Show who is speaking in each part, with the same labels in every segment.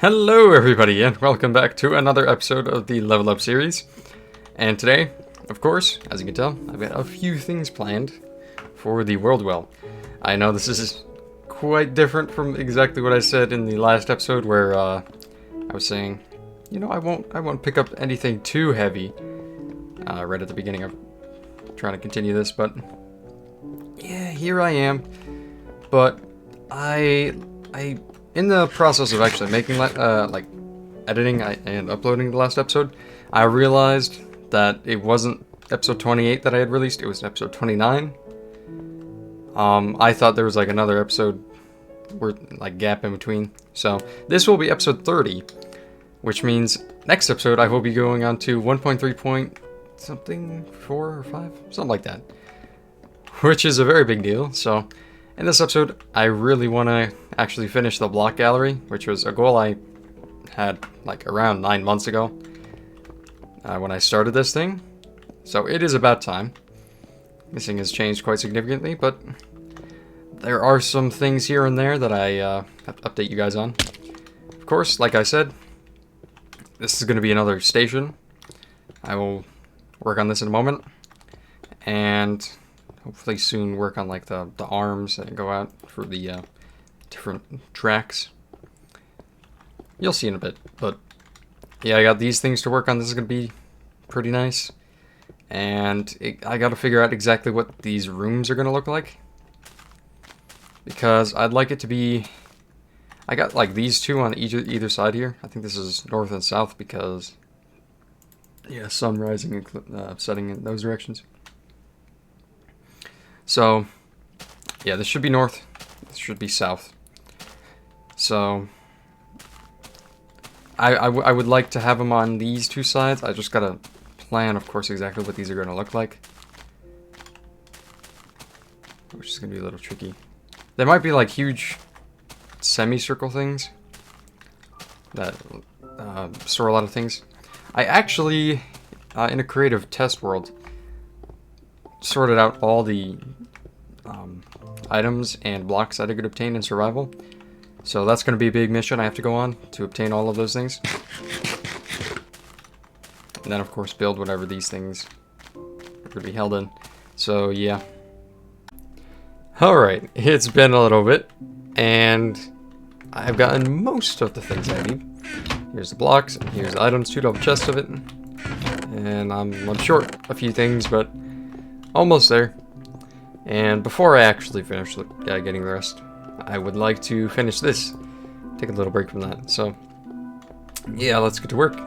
Speaker 1: Hello everybody and welcome back to another episode of the Level Up series. And today, of course, as you can tell, I've got a few things planned for the world well. I know this is quite different from exactly what I said in the last episode where I was saying, you know, I won't pick up anything too heavy right at the beginning of trying to continue this, but yeah, here I am. But I in the process of actually making like editing and uploading the last episode, I realized that it wasn't episode 28 that I had released, it was episode 29. I thought there was like another episode like gap in between. So this will be episode 30, which means next episode I will be going on to 1.3 point something 4 or 5, something like that, which is a very big deal. So in this episode, I really want to actually finish the block gallery, which was a goal I had like around 9 months ago when I started this thing. So it is about time. This thing has changed quite significantly, but there are some things here and there that I have to update you guys on. Of course, like I said, this is going to be another station. I will work on this in a moment, and hopefully soon work on like the arms that go out for the different tracks. You'll see in a bit, but yeah, I got these things to work on. This is going to be pretty nice, and I got to figure out exactly what these rooms are going to look like, because I'd like it to be, I got like these two on either side here. I think this is north and south because, yeah, sun rising and setting in those directions. So, yeah, this should be north, this should be south. So, I would like to have them on these two sides. I just gotta plan, of course, exactly what these are gonna look like, which is gonna be a little tricky. They might be like huge semicircle things that store a lot of things. I actually, in a creative test world, sorted out all the items and blocks that I could obtain in survival. So that's going to be a big mission I have to go on to obtain all of those things. And then, of course, build whatever these things are going to be held in. So, yeah. Alright, it's been a little bit, and I've gotten most of the things I need. Here's the blocks, and here's the items, 2 double chests of it. And I'm short a few things, but almost there. And before I actually finish getting the rest, I would like to finish this. Take a little break from that. So, yeah, let's get to work.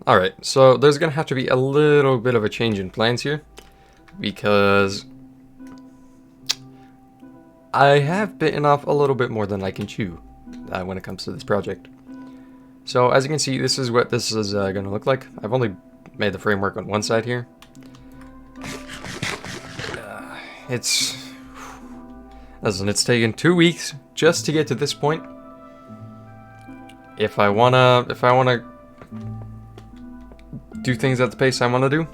Speaker 1: Alright, so there's gonna have to be a little bit of a change in plans here, because I have bitten off a little bit more than I can chew when it comes to this project. So as you can see, this is what this is gonna look like. I've only made the framework on one side here. Listen, it's taken 2 weeks just to get to this point. If I wanna do things at the pace I wanna do,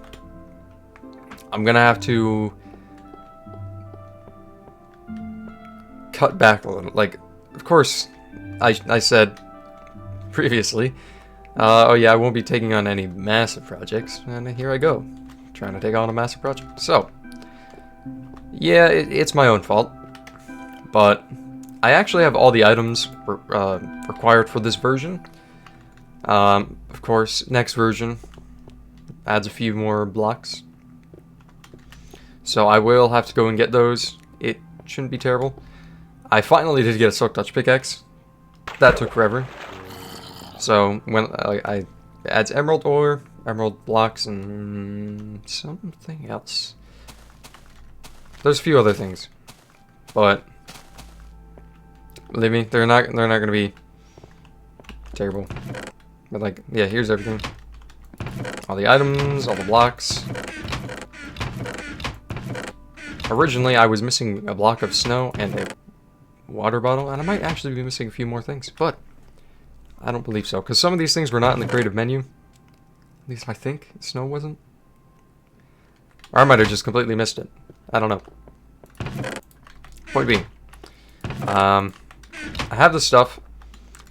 Speaker 1: I'm gonna have to cut back a little. Like, of course, I said previously, oh yeah, I won't be taking on any massive projects, and here I go, trying to take on a massive project. So, yeah, it's my own fault, but I actually have all the items required for this version. Of course, next version adds a few more blocks, so I will have to go and get those. It shouldn't be terrible. I finally did get a Silk Touch pickaxe. That took forever. So when it adds emerald ore, emerald blocks, and something else. There's a few other things, but believe me, they're not gonna be terrible. But like, yeah, here's everything. All the items, all the blocks. Originally, I was missing a block of snow and a water bottle, and I might actually be missing a few more things, but I don't believe so, because some of these things were not in the creative menu. At least I think snow wasn't. Or I might have just completely missed it. I don't know. Point being, I have the stuff.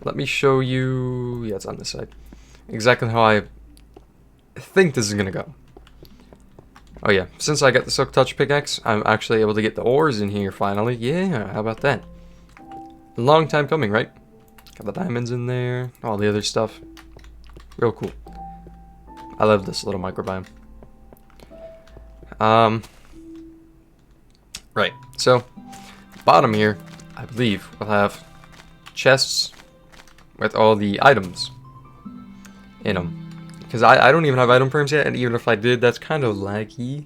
Speaker 1: Let me show you. Yeah, it's on this side. Exactly how I think this is gonna go. Oh yeah, since I got the Silk Touch pickaxe, I'm actually able to get the ores in here finally. Yeah, how about that? A long time coming, right? Got the diamonds in there, all the other stuff. Real cool. I love this little microbiome. Right, so bottom here, I believe, will have chests with all the items in them. Because I don't even have item frames yet, and even if I did, that's kind of laggy.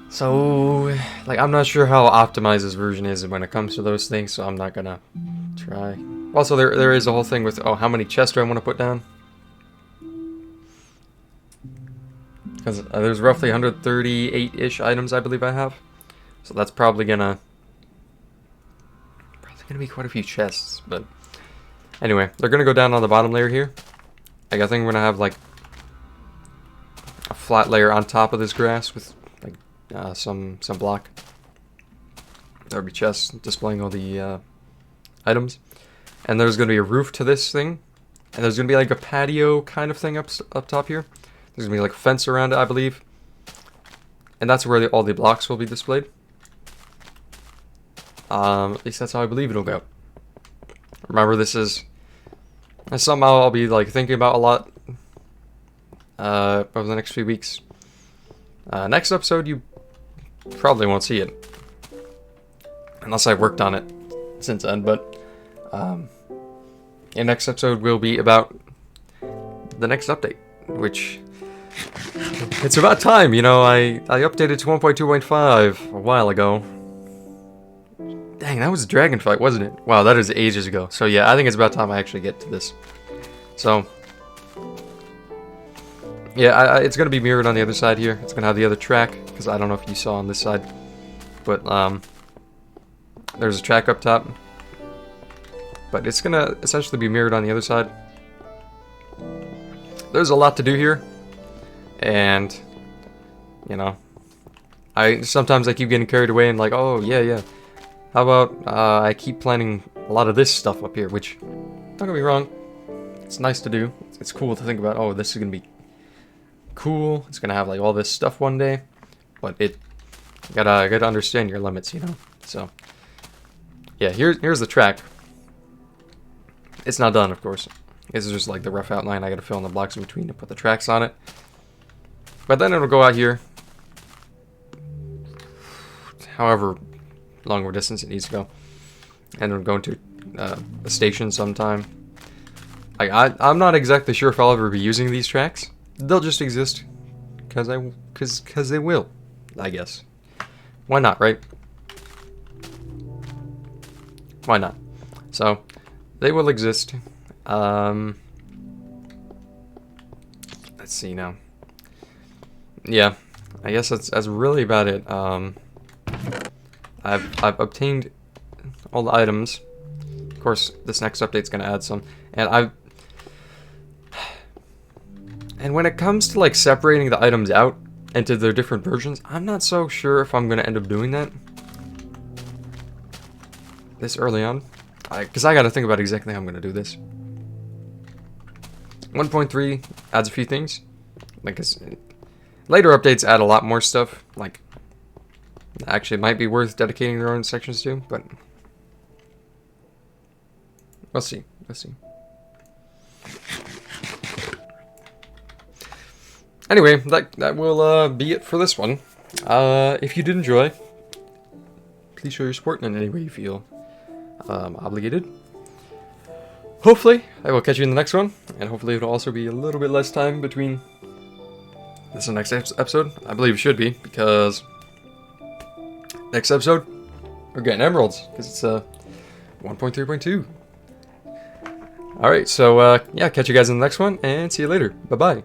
Speaker 1: So, like, I'm not sure how optimized this version is when it comes to those things, so I'm not gonna try. Also, there is a whole thing with, oh, how many chests do I want to put down? Because there's roughly 138-ish items I believe I have. So that's probably gonna be quite a few chests, but anyway, they're gonna go down on the bottom layer here. Like, I think we're gonna have like a flat layer on top of this grass with like some block. There'll be chests displaying all the items, and there's gonna be a roof to this thing, and there's gonna be like a patio kind of thing up top here. There's gonna be like a fence around it, I believe, and that's where all the blocks will be displayed. At least that's how I believe it'll go. Remember, this is something I'll be like thinking about a lot over the next few weeks. Next episode, you probably won't see it unless I've worked on it since then. But the next episode will be about the next update, which it's about time. You know, I updated to 1.2.5 a while ago. Dang, that was a dragon fight, wasn't it? Wow, that is ages ago. So yeah, I think it's about time I actually get to this. So yeah, it's gonna be mirrored on the other side here. It's gonna have the other track, because I don't know if you saw on this side, but there's a track up top. But it's gonna essentially be mirrored on the other side. There's a lot to do here, and you know, sometimes I keep getting carried away and like, oh yeah. How about I keep planning a lot of this stuff up here, which, don't get me wrong, it's nice to do. It's cool to think about, oh, this is going to be cool. It's going to have like all this stuff one day, but you gotta understand your limits, you know? So, yeah, here's the track. It's not done, of course. This is just like the rough outline. I gotta fill in the blocks in between to put the tracks on it. But then it'll go out here. However long of a distance it needs to go, and it'll go into a station sometime. Like, I'm not exactly sure if I'll ever be using these tracks. They'll just exist because they will, I guess. Why not, right? Why not? So, they will exist. Let's see now. Yeah, I guess that's really about it. I've obtained all the items. Of course, this next update's gonna add some, and when it comes to like separating the items out into their different versions, I'm not so sure if I'm gonna end up doing that this early on, because I gotta think about exactly how I'm gonna do this. 1.3 adds a few things, like later updates add a lot more stuff, like actually it might be worth dedicating their own sections to, but we'll see. Anyway, that will be it for this one. If you did enjoy, please show your support in any way you feel obligated. Hopefully, I will catch you in the next one, and hopefully it'll also be a little bit less time between this and the next episode. I believe it should be, because next episode, we're getting emeralds, because it's 1.3.2. Alright, so yeah, catch you guys in the next one, and see you later. Bye-bye.